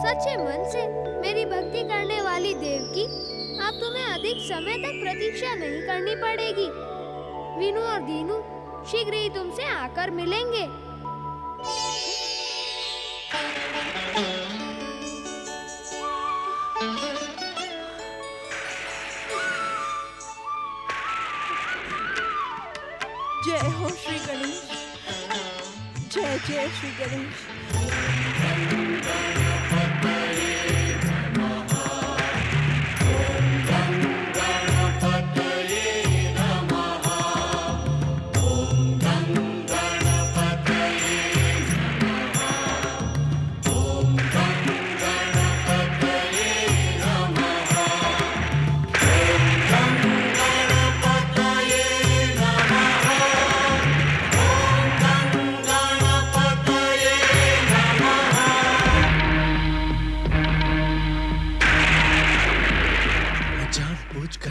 सच्चे मन से मेरी भक्ति करने वाली देवकी, अब तुम्हें अधिक समय तक प्रतीक्षा नहीं करनी पड़ेगी। वीनू और दीनू शीघ्र ही तुमसे आकर मिलेंगे। जय हो श्री गणेश, जय जय श्री गणेश।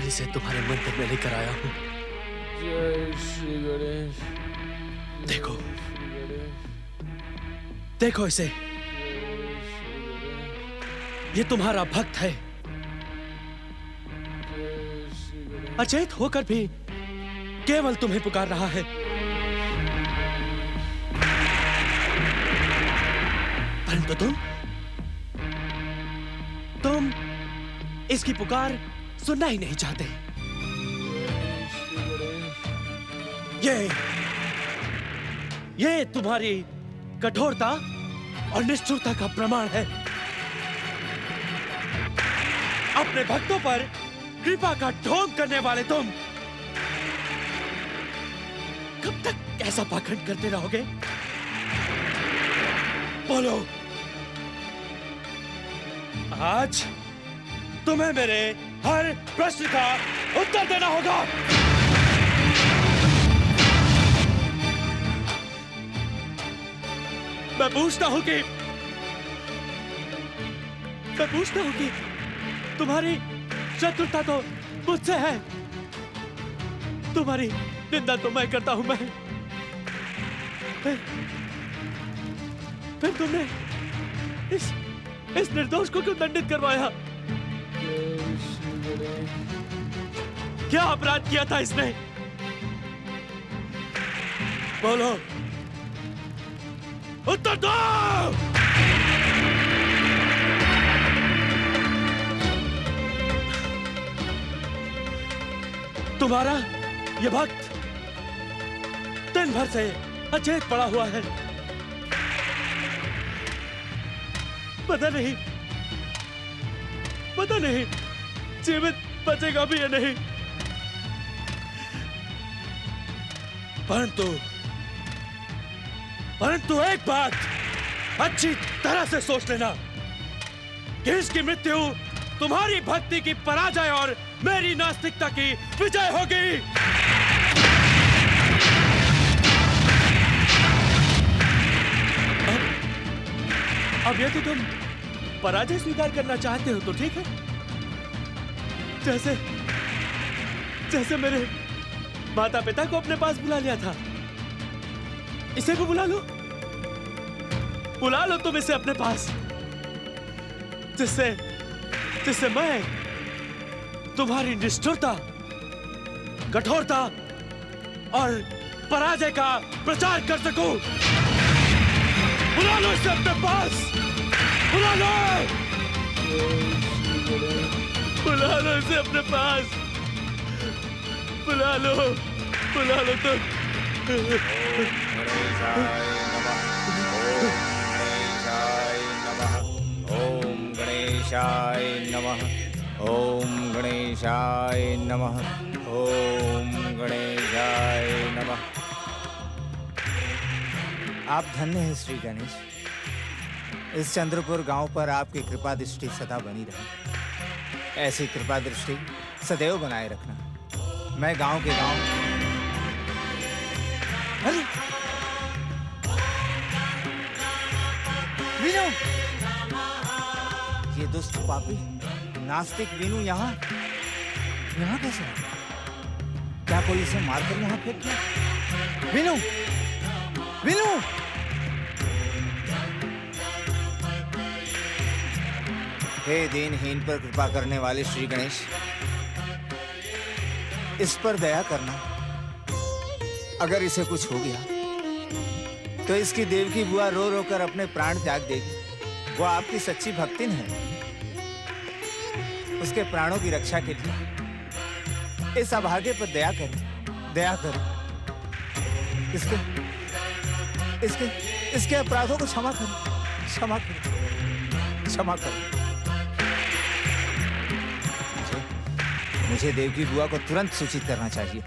इसे तुम्हारे मंदिर में लेकर आया हूँ। जय श्री गणेश। देखो, देखो इसे, ये तुम्हारा भक्त है। अचेत होकर भी केवल तुम्हें पुकार रहा है। परंतु तुम इसकी पुकार सुनना ही नहीं चाहते। ये तुम्हारी कठोरता और निष्ठुरता का प्रमाण है। अपने भक्तों पर कृपा का ढोंग करने वाले तुम कब तक ऐसा पाखंड करते रहोगे? बोलो, आज तुम्हें मेरे हर प्रश्न का उत्तर देना होगा। मैं पूछता हूं कि तुम्हारी शत्रुता तो मुझसे है, तुम्हारी निंदा तो मैं करता हूं। फिर तुमने इस निर्दोष को क्यों दंडित करवाया? क्या अपराध किया था इसने? बोलो, उत्तर दो। तुम्हारा ये भक्त दिन भर से अचेत पड़ा हुआ है। पता नहीं जीवित बचेगा भी या नहीं। परंतु एक बात अच्छी तरह से सोच लेना कि इसकी मृत्यु तुम्हारी भक्ति की पराजय और मेरी नास्तिकता की विजय होगी। अब यदि तुम पराजय स्वीकार करना चाहते हो तो ठीक है। जैसे मेरे माता पिता को अपने पास बुला लिया था, इसे भी बुला लो तुम इसे अपने पास, जिससे मैं तुम्हारी निष्ठुरता, कठोरता और पराजय का प्रचार कर सकूं। बुला लो इसे अपने पास, बुला लो इसे अपने पास, बुला लो तुम। ओम गणेशाय नमः, ओम गणेशाय नमः, ओम गणेशाय नमः। आप धन्य हैं श्री गणेश। इस चंद्रपुर गांव पर आपकी कृपा दृष्टि सदा बनी रहे। ऐसी कृपा दृष्टि सदैव बनाए रखना। मैं गांव के गांव। अरे वीनू, ये दुष्ट पापी नास्तिक वीनू यहाँ कैसे है? क्या कोई इसे मारकर यहाँ फेंक दिया? वीनू, हे दीनहीन पर कृपा करने वाले श्री गणेश, इस पर दया करना। अगर इसे कुछ हो गया तो इसकी देवकी बुआ रो रो कर अपने प्राण त्याग देगी। वो आपकी सच्ची भक्तिन है। उसके प्राणों की रक्षा के लिए इस अभागे पर दया करें, दया करें। इसके अपराधों को क्षमा करें, क्षमा करें, क्षमा करें। मुझे देवकी बुआ को तुरंत सूचित करना चाहिए।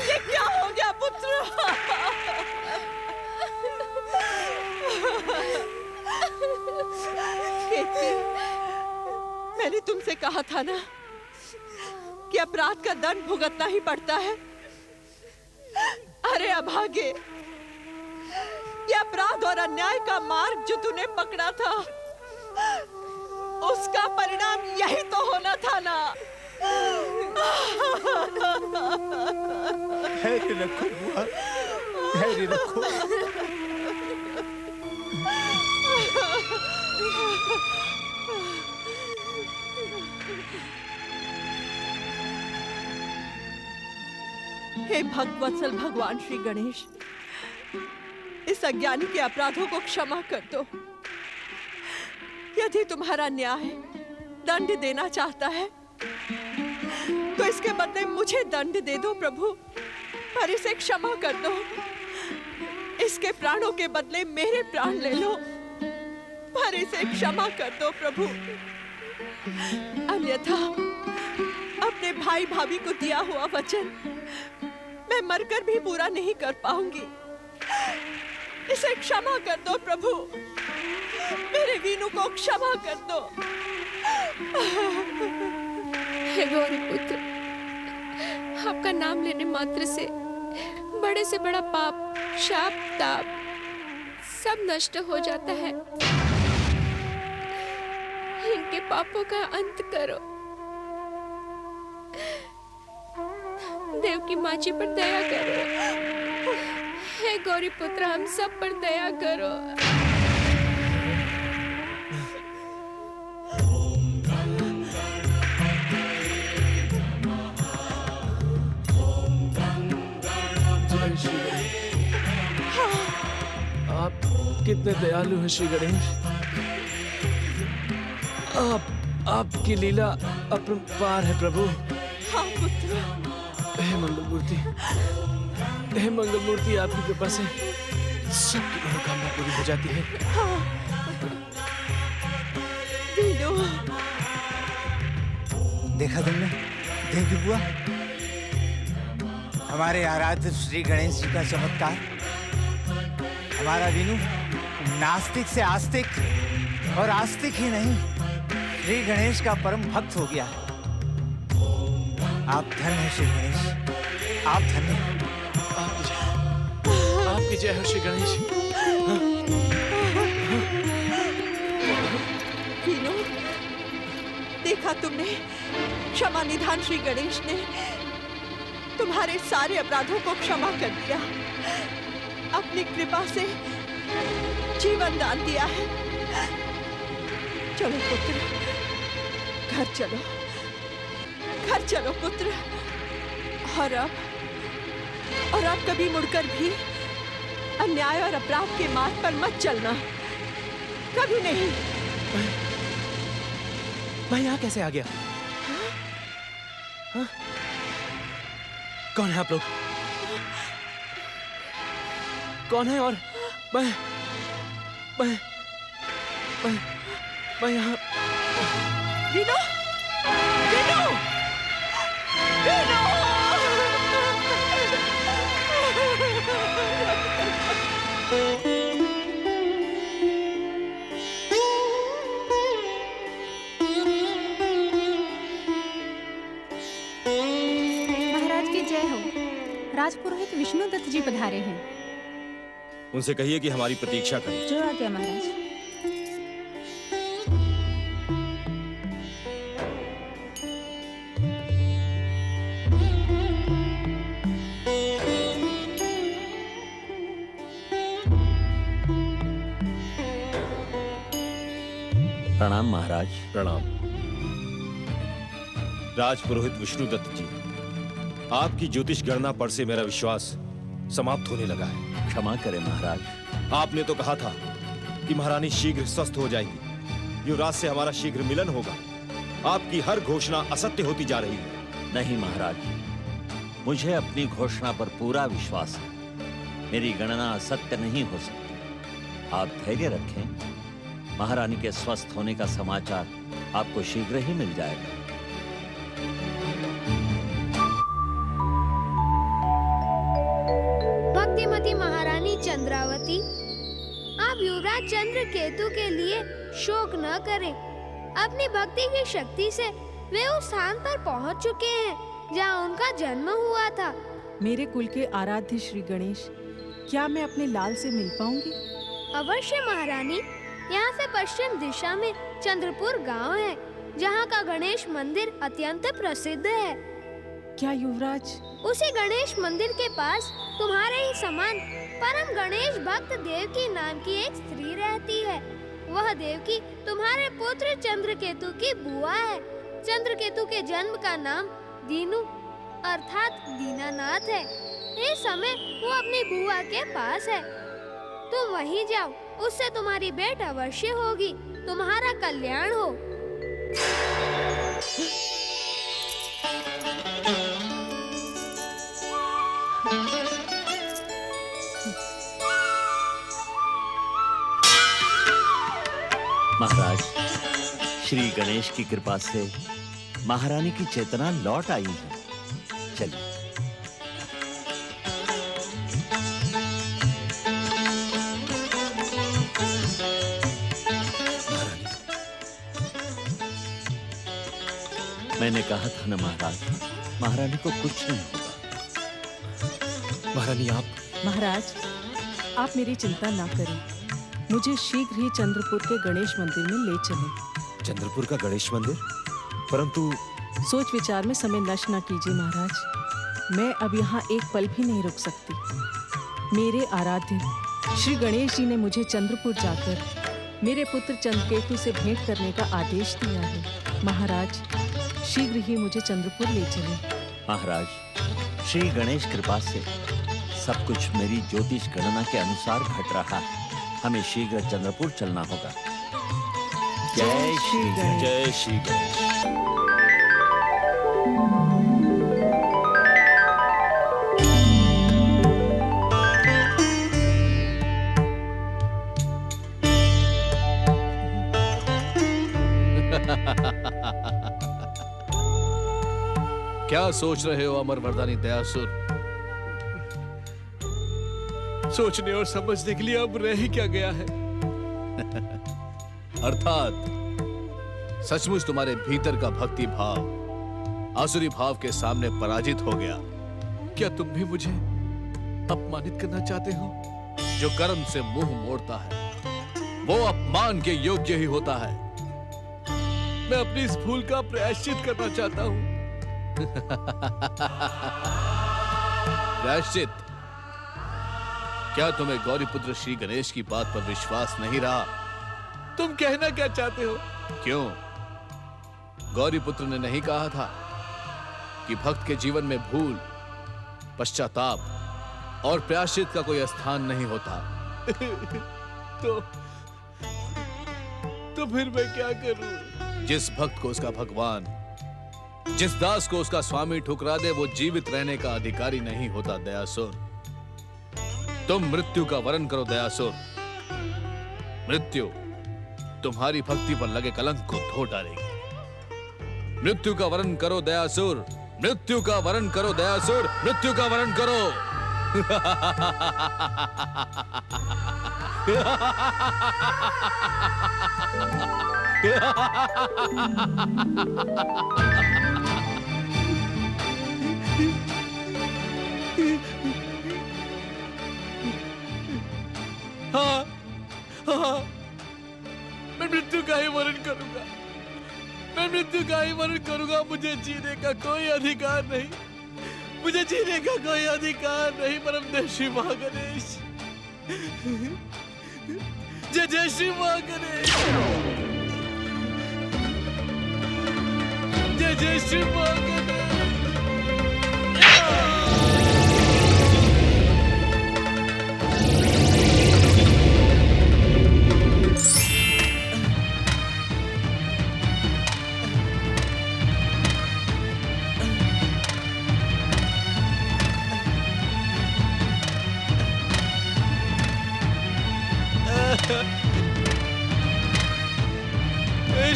ये क्या हो गया पुत्र? केतकी, मैंने तुमसे कहा था ना कि अपराध का दंड भुगतना ही पड़ता है। अरे अभागे, ये अपराध और अन्याय का मार्ग जो तूने पकड़ा था, उसका परिणाम यही तो होना था ना। धैर्य रखो बुआ, धैर्य रखो। हे भक्तवत्सल भगवान श्री गणेश, इस अज्ञानी के अपराधों को क्षमा कर दो। यदि तुम्हारा न्याय दंड देना चाहता है तो इसके बदले मुझे दंड दे दो प्रभु, पर इसे क्षमा कर दो। इसके प्राणों के बदले मेरे प्राण ले लो, पर इसे क्षमा कर दो प्रभु। अन्यथा अपने भाई भाभी को दिया हुआ वचन मैं मरकर भी पूरा नहीं कर पाऊंगी। इसे क्षमा कर दो प्रभु, मेरे वीनू को क्षमा कर दो। हे गौरी पुत्र, आपका नाम लेने मात्र से बड़े से बड़ा पाप, शाप, ताप सब नष्ट हो जाता है। इनके पापों का अंत करो। देवकी माँ जी पर दया करो। हे गौरी पुत्र, हम सब पर दया करो। आप कितने दयालु हैं श्री गणेश। आपकी लीला अपरंपार है प्रभु। हाँ पुत्र। हे मंगलमूर्ति, हे मंगलमूर्ति, आपकी कृपा से सबकी मनोकामना पूरी हो जाती है। हाँ। वीनू, देखा तुमने देवकी बुआ, हमारे आराध्य श्री गणेश जी का चमत्कार। हमारा वीनू नास्तिक से आस्तिक और आस्तिक ही नहीं, श्री गणेश का परम भक्त हो गया। आप धन्य हैं श्री गणेश, आप धन्य हैं। आपकी जय हो श्री गणेश। वीनू, देखा तुमने, क्षमा निधान श्री गणेश ने तुम्हारे सारे अपराधों को क्षमा कर दिया, अपनी कृपा से जीवन दान दिया है। चलो पुत्र, घर चलो, घर चलो पुत्र। और अब कभी मुड़कर भी अन्याय और अपराध के मार्ग पर मत चलना, कभी नहीं। मैं यहाँ कैसे आ गया? हाँ? कौन है आप लोग? कौन है? और मैं यहाँ। वीनू, वीनू, वीनू! महाराज की जय हो। राजपुरोहित विष्णुदत्त जी पधारे हैं। उनसे कहिए कि हमारी प्रतीक्षा करें। जो आ गया महाराज। प्रणाम महाराज। प्रणाम। राजपुरोहित विष्णुदत्त जी, आपकी ज्योतिष गणना पर से मेरा विश्वास समाप्त होने लगा है। क्षमा करें महाराज। आपने तो कहा था कि महारानी शीघ्र स्वस्थ हो जाएगी, युवराज से हमारा शीघ्र मिलन होगा। आपकी हर घोषणा असत्य होती जा रही है। नहीं महाराज, मुझे अपनी घोषणा पर पूरा विश्वास है। मेरी गणना असत्य नहीं हो सकती। आप धैर्य रखें, महारानी के स्वस्थ होने का समाचार आपको शीघ्र ही मिल जाएगा। भक्तिमती महारानी चंद्रावती, आप युवराज चंद्रकेतु के लिए शोक न करें। अपनी भक्ति की शक्ति से वे उस स्थान पर पहुंच चुके हैं जहां उनका जन्म हुआ था। मेरे कुल के आराध्य श्री गणेश, क्या मैं अपने लाल से मिल पाऊंगी? अवश्य महारानी। यहाँ से पश्चिम दिशा में चंद्रपुर गांव है, जहाँ का गणेश मंदिर अत्यंत प्रसिद्ध है। क्या युवराज? उसी गणेश मंदिर के पास तुम्हारे ही समान परम गणेश भक्त देवकी नाम की एक स्त्री रहती है। वह देवकी तुम्हारे पुत्र चंद्रकेतु की बुआ है। चंद्रकेतु के जन्म का नाम दीनू अर्थात दीनानाथ है। इस समय वो अपनी बुआ के पास है। तुम वहीं जाओ, उससे तुम्हारी भेंट अवश्य होगी। तुम्हारा कल्याण हो। महाराज, श्री गणेश की कृपा से महारानी की चेतना लौट आई है। चलिए। मैंने कहा था ना महाराज, महारानी को कुछ नहीं होगा। महारानी आप? महाराज, आप मेरी चिंता ना करें। मुझे शीघ्र ही चंद्रपुर के गणेश मंदिर में ले चलें। चंद्रपुर का गणेश मंदिर? परंतु सोच विचार में समय नष्ट न कीजिए महाराज। मैं अब यहाँ एक पल भी नहीं रुक सकती। मेरे आराध्य श्री गणेश जी ने मुझे चंद्रपुर जाकर मेरे पुत्र चंद्रकेतु से भेंट करने का आदेश दिया है। महाराज, शीघ्र ही मुझे चंद्रपुर ले चलें। महाराज, श्री गणेश कृपा से सब कुछ मेरी ज्योतिष गणना के अनुसार घट रहा है। हमें शीघ्र चंद्रपुर चलना होगा। जय श्री गणेश। जय श्री गणेश। क्या सोच रहे हो अमर वरदानी दयासुर? सोचने और समझने के लिए अब रह ही क्या गया है। अर्थात सचमुच तुम्हारे भीतर का भक्ति भाव आसुरी भाव के सामने पराजित हो गया। क्या तुम भी मुझे अपमानित करना चाहते हो? जो कर्म से मुंह मोड़ता है वो अपमान के योग्य ही होता है। मैं अपनी इस भूल का प्रायश्चित करना चाहता हूं। प्रायश्चित? क्या तुम्हें गौरीपुत्र श्री गणेश की बात पर विश्वास नहीं रहा? तुम कहना क्या चाहते हो? क्यों? गौरीपुत्र ने नहीं कहा था कि भक्त के जीवन में भूल, पश्चाताप और प्रायश्चित का कोई स्थान नहीं होता? तो फिर मैं क्या करूं? जिस भक्त को उसका भगवान, जिस दास को उसका स्वामी ठुकरा दे, वो जीवित रहने का अधिकारी नहीं होता दयासुर। तुम मृत्यु का वरण करो दयासुर। मृत्यु तुम्हारी भक्ति पर लगे कलंक को धो डालेगी। मृत्यु का वरण करो दयासुर। मृत्यु का वरण करो दयासुर। मृत्यु का वरण करो। हाँ, हाँ, मैं मृत्यु का ही वरण करूंगा। मैं मृत्यु का ही वरण करूंगा। मुझे जीने का कोई अधिकार नहीं। मुझे जीने का कोई अधिकार नहीं। परम श्री महागणेश, जय जय श्री महागणेश। जय जय श्री मां गणेश।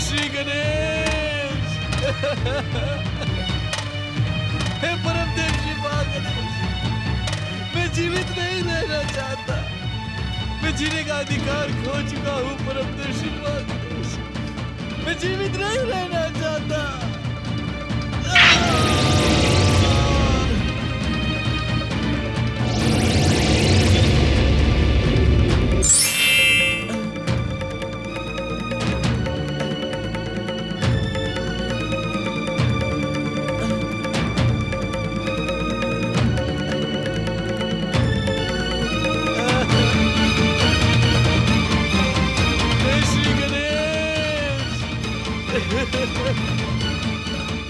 श्री गणेश। हे परमदेव श्री मां गणेश, मैं जीवित नहीं रहना चाहता। मैं जीने का अधिकार खो चुका हूँ परमदेव श्री मां गणेश। मैं जीवित नहीं रहना चाहता।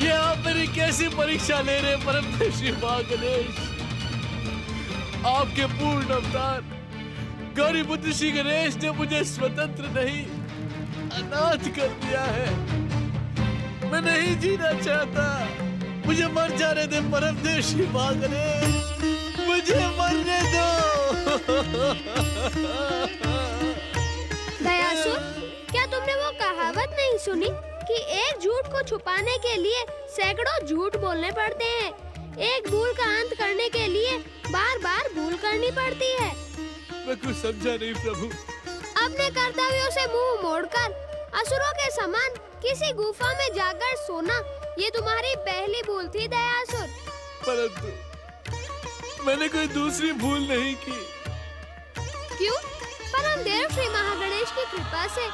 ये आप मेरी कैसी परीक्षा ले रहे परम श्री मां गणेश। आपके पूर्ण अवतार गौरी पुत्र श्री गणेश ने मुझे स्वतंत्र नहीं अनाथ कर दिया है। मैं नहीं जीना चाहता। मुझे मर जाने दे परम श्री मां गणेश, मुझे मरने दो। दयासुर, क्या तुमने वो कहावत नहीं सुनी कि एक झूठ को छुपाने के लिए सैकड़ों झूठ बोलने पड़ते हैं। एक भूल का अंत करने के लिए बार बार भूल करनी पड़ती है। मैं कुछ समझा नहीं प्रभु। अपने कर्तव्यों से मुंह मोड़कर असुरों के समान किसी गुफा में जाकर सोना, ये तुम्हारी पहली भूल थी दयासुर। परंतु मैंने कोई दूसरी भूल नहीं की। क्यों? परम देव श्री महागणेश की कृपा से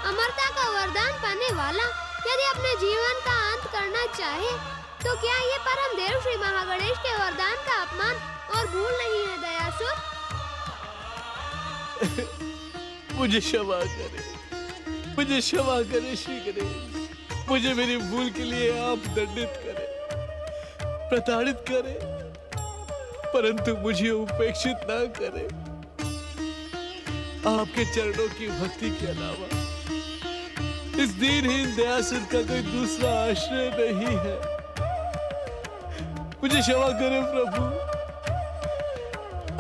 अमरता का वरदान पाने वाला यदि अपने जीवन का अंत करना चाहे तो क्या ये परम देव श्री महागणेश के वरदान का अपमान और भूल नहीं है दयासुर? मुझे क्षमा करे, मुझे क्षमा करे श्री गणेश। मुझे मेरी भूल के लिए आप दंडित करें, प्रताड़ित करें, परंतु मुझे उपेक्षित ना करें। आपके चरणों की भक्ति के अलावा इस दीनहीन दयासुर का कोई दूसरा आश्रय नहीं है। मुझे क्षमा करें प्रभु।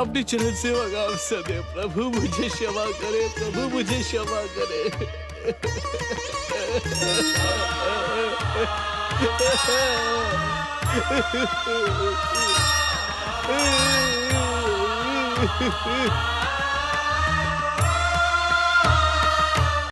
अपनी चरण सेवा गाँव सदैव प्रभु मुझे क्षमा करे, प्रभु मुझे क्षमा करे।